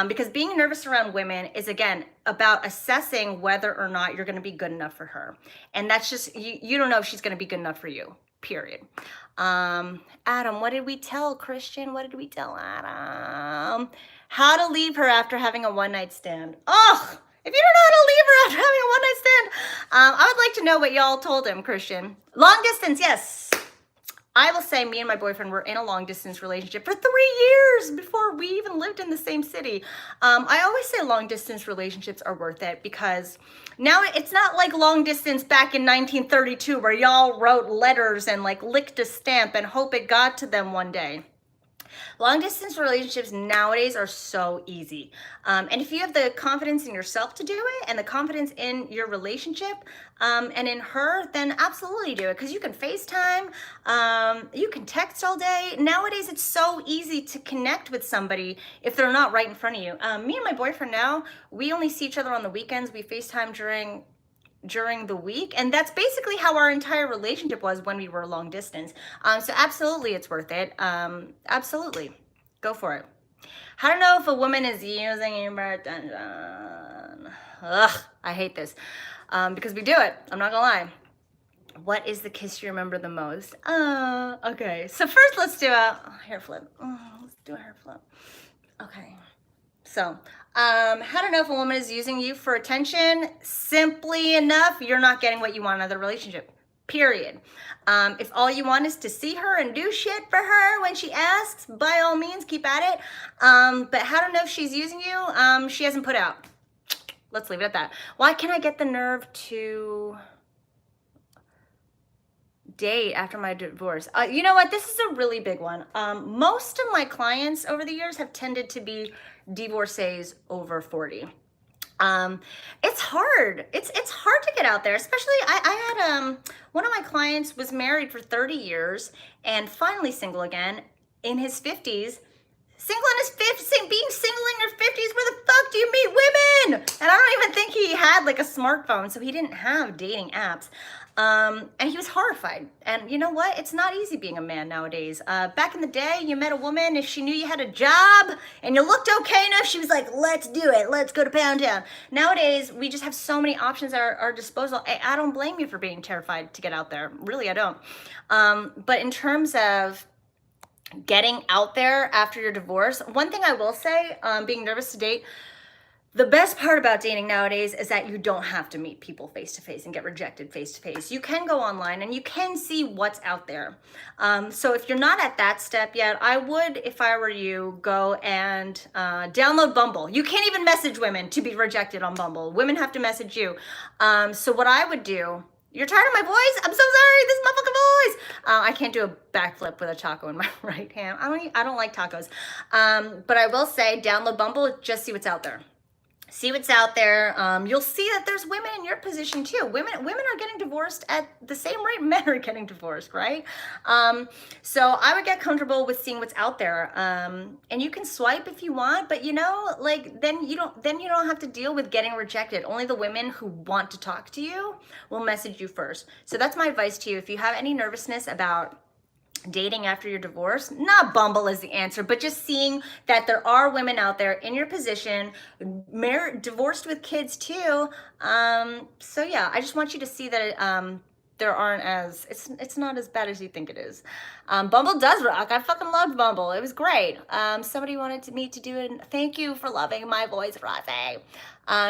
Because being nervous around women is, again, about assessing whether or not you're going to be good enough for her. And that's just, you don't know if she's going to be good enough for you, period. Adam, what did we tell Christian? What did we tell Adam? How to leave her after having a one-night stand. Oh, if you don't know how to leave her after having a one-night stand, I would like to know what y'all told him, Christian. Long distance, yes. I will say me and my boyfriend were in a long distance relationship for 3 years before we even lived in the same city. I always say long distance relationships are worth it because now it's not like long distance back in 1932 where y'all wrote letters and like licked a stamp and hope it got to them one day. Long distance relationships nowadays are so easy. And if you have the confidence in yourself to do it and the confidence in your relationship and in her, then absolutely do it. Because you can FaceTime, you can text all day. Nowadays, it's so easy to connect with somebody if they're not right in front of you. Me and my boyfriend now, we only see each other on the weekends. We FaceTime during the week, and that's basically how our entire relationship was when we were long distance. So absolutely it's worth it. Absolutely go for it. How to know if a woman is using you for attention? Ugh, I hate this because we do it. I'm not gonna lie. What is the kiss you remember the most? Okay, so first let's do a hair flip. Let's do a hair flip. Okay, so how to know if a woman is using you for attention? Simply enough, you're not getting what you want out of the relationship, period. If all you want is to see her and do shit for her when she asks, by all means, keep at it. But how to know if she's using you? She hasn't put out. Let's leave it at that. Why can't I get the nerve to date after my divorce? You know what? This is a really big one. Most of my clients over the years have tended to be divorcees over 40. It's hard. It's hard to get out there, especially I had one of my clients was married for 30 years and finally single again in his 50s. Single in his 50s, being single in your 50s, where the fuck do you meet women? And I don't even think he had like a smartphone, so he didn't have dating apps. And he was horrified. And you know what? It's not easy being a man nowadays. Back in the day, you met a woman, if she knew you had a job and you looked okay enough, she was like, let's do it. Let's go to Pound Town. Nowadays, we just have so many options at our disposal. I don't blame you for being terrified to get out there. Really, I don't. But in terms of getting out there after your divorce, one thing I will say, being nervous to date, the best part about dating nowadays is that you don't have to meet people face to face and get rejected face to face. You can go online and you can see what's out there. So if you're not at that step yet, I would, if I were you, go and download Bumble. You can't even message women to be rejected on Bumble. Women have to message you. So what I would do, you're tired of my voice? I'm so sorry, this motherfucking voice. I can't do a backflip with a taco in my right hand. I don't like tacos. But I will say, download Bumble, just see what's out there. See what's out there. You'll see that there's women in your position too. Women are getting divorced at the same rate men are getting divorced, right? So I would get comfortable with seeing what's out there. And you can swipe if you want, but you know, like then you don't have to deal with getting rejected. Only the women who want to talk to you will message you first. So that's my advice to you. If you have any nervousness about dating after your divorce, not Bumble is the answer, but just seeing that there are women out there in your position, divorced with kids too. So yeah, I just want you to see that there aren't it's not as bad as you think it is. Bumble does rock. I fucking loved Bumble. It was great. Somebody wanted me to do it. Thank you for loving my voice, Rase.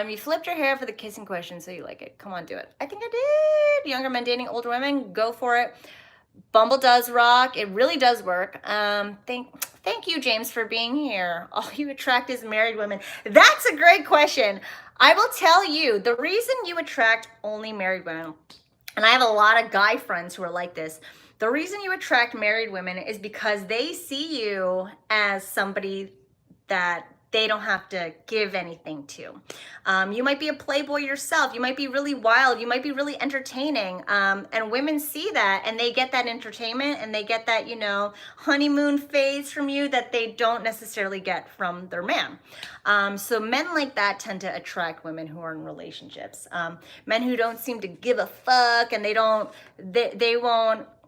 You flipped your hair for the kissing question, so you like it. Come on, do it. I think I did. Younger men dating older women, go for it. Bumble does rock. It really does work. Thank you, James, for being here. All you attract is married women. That's a great question. I will tell you the reason you attract only married women, and I have a lot of guy friends who are like this. The reason you attract married women is because they see you as somebody that they don't have to give anything to. You might be a playboy yourself. You might be really wild. You might be really entertaining. And women see that and they get that entertainment and they get that, honeymoon phase from you that they don't necessarily get from their man. So men like that tend to attract women who are in relationships. Men who don't seem to give a fuck and they won't,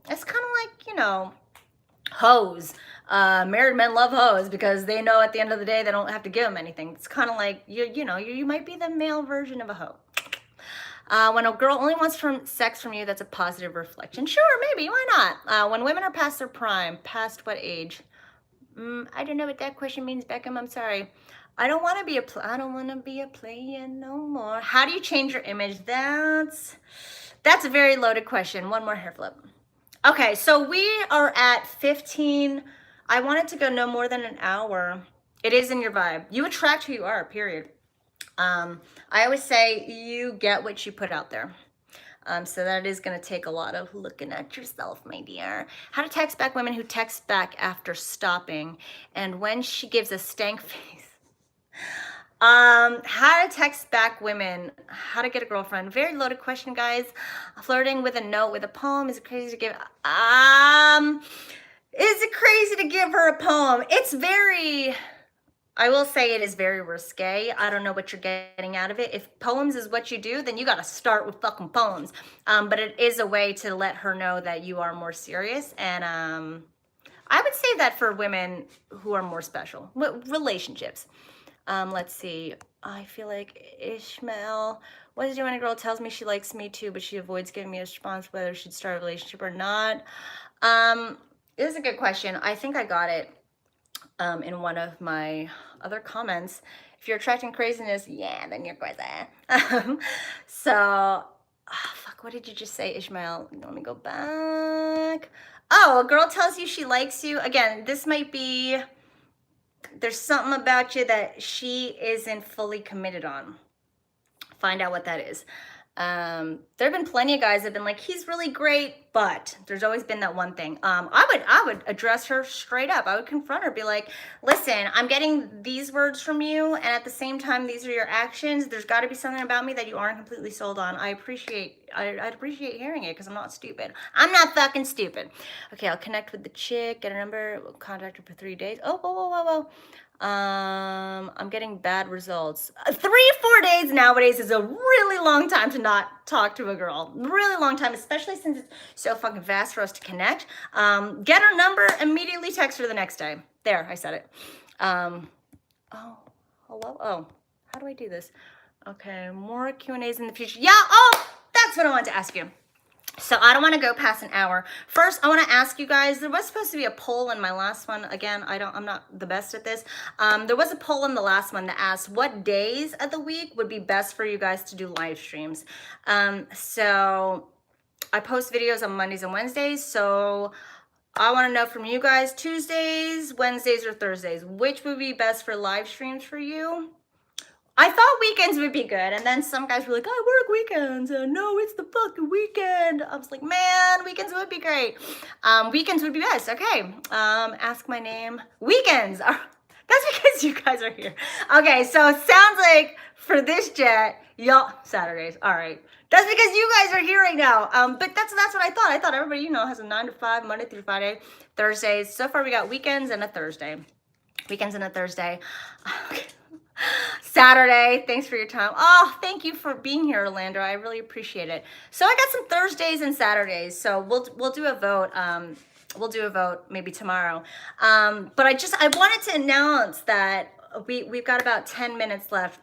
it's kind of like, hoes. Married men love hoes because they know at the end of the day they don't have to give them anything. It's kind of like you might be the male version of a hoe. When a girl only wants sex from you, that's a positive reflection. Sure, maybe, why not? When women are past their prime, past what age? I don't know what that question means, Beckham. I'm sorry. I don't want to be a player no more. How do you change your image? That's a very loaded question. One more hair flip. Okay, so we are at 15. I want it to go no more than an hour. It is in your vibe. You attract who you are, period. I always say you get what you put out there. So that is going to take a lot of looking at yourself, my dear. How to text back women who text back after stopping. And when she gives a stank face. How to text back women, how to get a girlfriend. Very loaded question, guys. Flirting with a note, with a poem. Is it crazy to give? Is it crazy to give her a poem? I will say it is very risque. I don't know what you're getting out of it. If poems is what you do, then you got to start with fucking poems. But it is a way to let her know that you are more serious. And I would say that for women who are more special. Relationships. Let's see. I feel like Ishmael. What is it when a girl tells me she likes me too, but she avoids giving me a response whether she'd start a relationship or not? This is a good question. I think I got it in one of my other comments. If you're attracting craziness, yeah, then you're crazy. Fuck, what did you just say, Ishmael? Let me go back. Oh, a girl tells you she likes you. Again, this might be... There's something about you that she isn't fully committed on. Find out what that is. There have been plenty of guys that have been like, he's really great, but there's always been that one thing. I would address her straight up. I would confront her, be like, listen, I'm getting these words from you, and at the same time, these are your actions. There's got to be something about me that you aren't completely sold on. I'd appreciate hearing it because I'm not stupid. I'm not fucking stupid. Okay, I'll connect with the chick, get a number, we'll contact her for 3 days. Oh, whoa. I'm getting bad results. 3 or 4 days nowadays is a really long time to not talk to a girl. Really long time, especially since it's so fucking fast for us to connect. Get her number, immediately text her the next day. There, I said it. Oh, hello? Oh, how do I do this? Okay, more Q&As in the future. Yeah, that's what I wanted to ask you. So I don't want to go past an hour. First, I want to ask you guys, there was supposed to be a poll in my last one. Again, I'm not the best at this. There was a poll in the last one that asked what days of the week would be best for you guys to do live streams. So I post videos on Mondays and Wednesdays. So I want to know from you guys, Tuesdays, Wednesdays, or Thursdays, which would be best for live streams for you? I thought weekends would be good, and then some guys were like, I work weekends, and no, it's the fucking weekend. I was like, man, weekends would be great. Weekends would be best. Okay, ask my name. Weekends. That's because you guys are here. Okay, so it sounds like for this jet, y'all, Saturdays, all right. That's because you guys are here right now. But that's what I thought. I thought everybody, has a 9 to 5, Monday through Friday, Thursdays. So far, we got weekends and a Thursday. Weekends and a Thursday. Okay. Saturday, thanks for your time. Oh, thank you for being here, Orlando. I really appreciate it. So I got some Thursdays and Saturdays. So we'll do a vote. We'll do a vote maybe tomorrow. But I wanted to announce that we've got about 10 minutes left.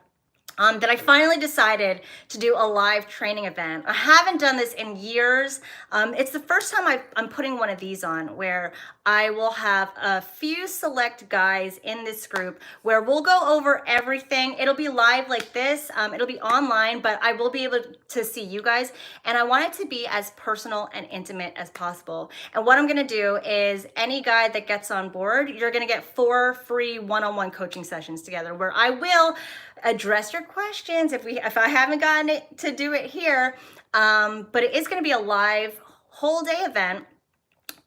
that I finally decided to do a live training event. I haven't done this in years. It's the first time I'm putting one of these on, where I will have a few select guys in this group where we'll go over everything. It'll be live like this. It'll be online, but I will be able to see you guys. And I want it to be as personal and intimate as possible. And what I'm gonna do is, any guy that gets on board, you're gonna get 4 free one-on-one coaching sessions together, where I will address your questions if I haven't gotten it to do it here. But it is going to be a live whole day event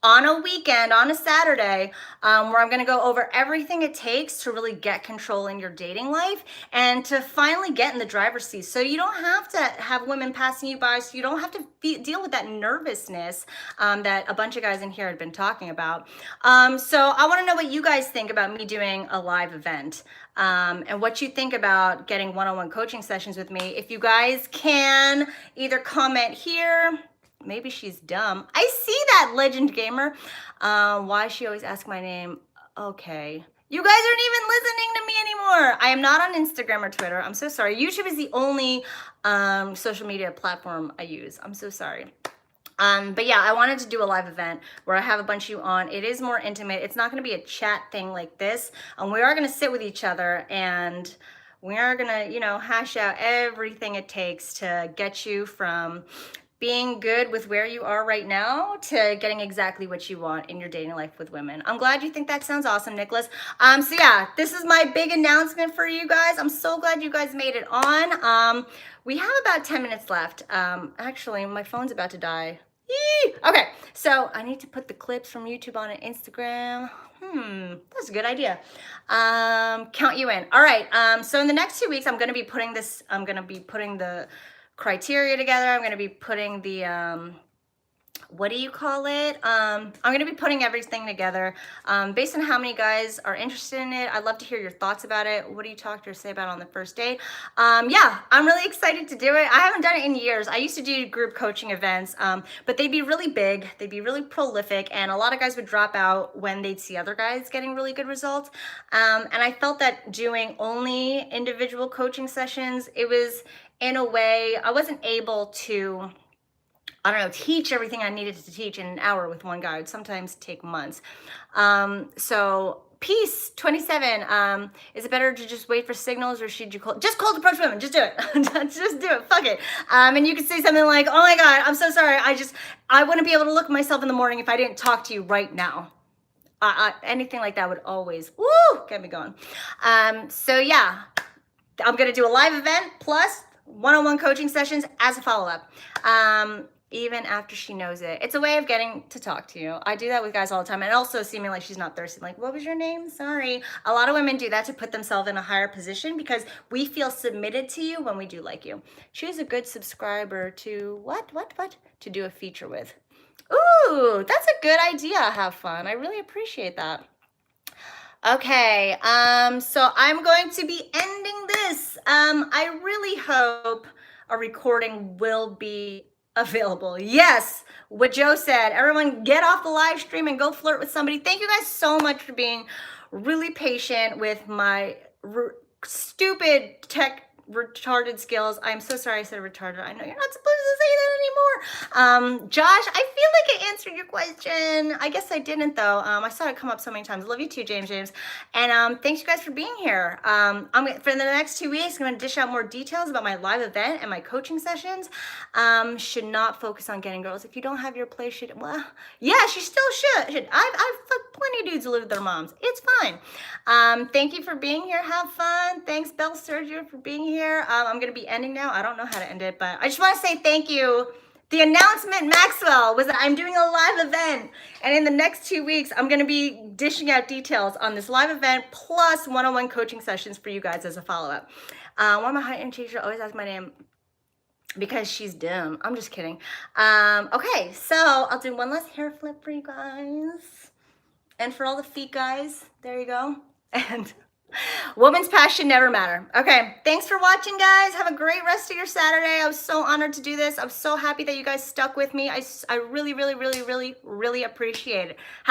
on a weekend, on a Saturday, where I'm gonna go over everything it takes to really get control in your dating life and to finally get in the driver's seat. So you don't have to have women passing you by, so you don't have to deal with that nervousness that a bunch of guys in here had been talking about. So I wanna know what you guys think about me doing a live event. And what you think about getting one-on-one coaching sessions with me. If you guys can either comment here, maybe she's dumb. I see that, Legend Gamer. Why she always asks my name? Okay. You guys aren't even listening to me anymore. I am not on Instagram or Twitter. I'm so sorry. YouTube is the only social media platform I use. I'm so sorry. But yeah, I wanted to do a live event where I have a bunch of you on. It is more intimate. It's not going to be a chat thing like this. We are going to sit with each other, and we are going to, you know, hash out everything it takes to get you from being good with where you are right now to getting exactly what you want in your dating life with women. I'm glad you think that sounds awesome, Nicholas. So yeah, this is my big announcement for you guys. I'm so glad you guys made it on. We have about 10 minutes left. Actually, my phone's about to die. Yee! Okay, so I need to put the clips from YouTube on Instagram. That's a good idea. Count you in. All right, so in the next 2 weeks, I'm gonna be putting the criteria together. I'm going to be putting the what do you call it? I'm going to be putting everything together based on how many guys are interested in it. I'd love to hear your thoughts about it. What do you talk to or say about it on the first date? Yeah, I'm really excited to do it. I haven't done it in years. I used to do group coaching events, but they'd be really big. They'd be really prolific, and a lot of guys would drop out when they'd see other guys getting really good results. And I felt that doing only individual coaching sessions, it was, in a way, I wasn't able to, I don't know, teach everything I needed to teach in an hour with one guy. It would sometimes take months. So Peace 27, is it better to just wait for signals, or should you just cold approach women? Just do it. Just do it. Fuck it. And you could say something like, oh my God, I'm so sorry. I wouldn't be able to look at myself in the morning if I didn't talk to you right now. Anything like that would always, get me going. So yeah, I'm going to do a live event plus one-on-one coaching sessions as a follow-up, even after she knows it. It's a way of getting to talk to you. I do that with guys all the time, and also seeming like she's not thirsty. Like, what was your name? Sorry. A lot of women do that to put themselves in a higher position because we feel submitted to you when we do like you. Choose a good subscriber to what? To do a feature with. Ooh, that's a good idea. Have fun. I really appreciate that. Okay, so I'm going to be ending this. I really hope a recording will be available. Yes, what Joe said. Everyone get off the live stream and go flirt with somebody. Thank you guys so much for being really patient with my stupid tech retarded skills. I'm so sorry I said retarded. I know you're not supposed to say that anymore. Josh, I feel like I answered your question. I guess I didn't though. I saw it come up so many times. Love you too, James. And thanks you guys for being here. For the next 2 weeks, I'm gonna dish out more details about my live event and my coaching sessions. Should not focus on getting girls. If you don't have your place, well, yes, you still should. I've fucked plenty of dudes who live with their moms. It's fine. Thank you for being here. Have fun. Thanks, Belle Sergio, for being here. I'm going to be ending now. I don't know how to end it, but I just want to say thank you. The announcement, Maxwell, was that I'm doing a live event. And in the next 2 weeks, I'm going to be dishing out details on this live event plus one-on-one coaching sessions for you guys as a follow-up. Why my high-end teacher always asks my name? Because she's dumb. I'm just kidding. Okay, so I'll do one last hair flip for you guys. And for all the feet guys, there you go. And woman's past should never matter. Okay, thanks for watching, guys. Have a great rest of your Saturday. I was so honored to do this. I'm so happy that you guys stuck with me. I really, really, really, really, really appreciate it.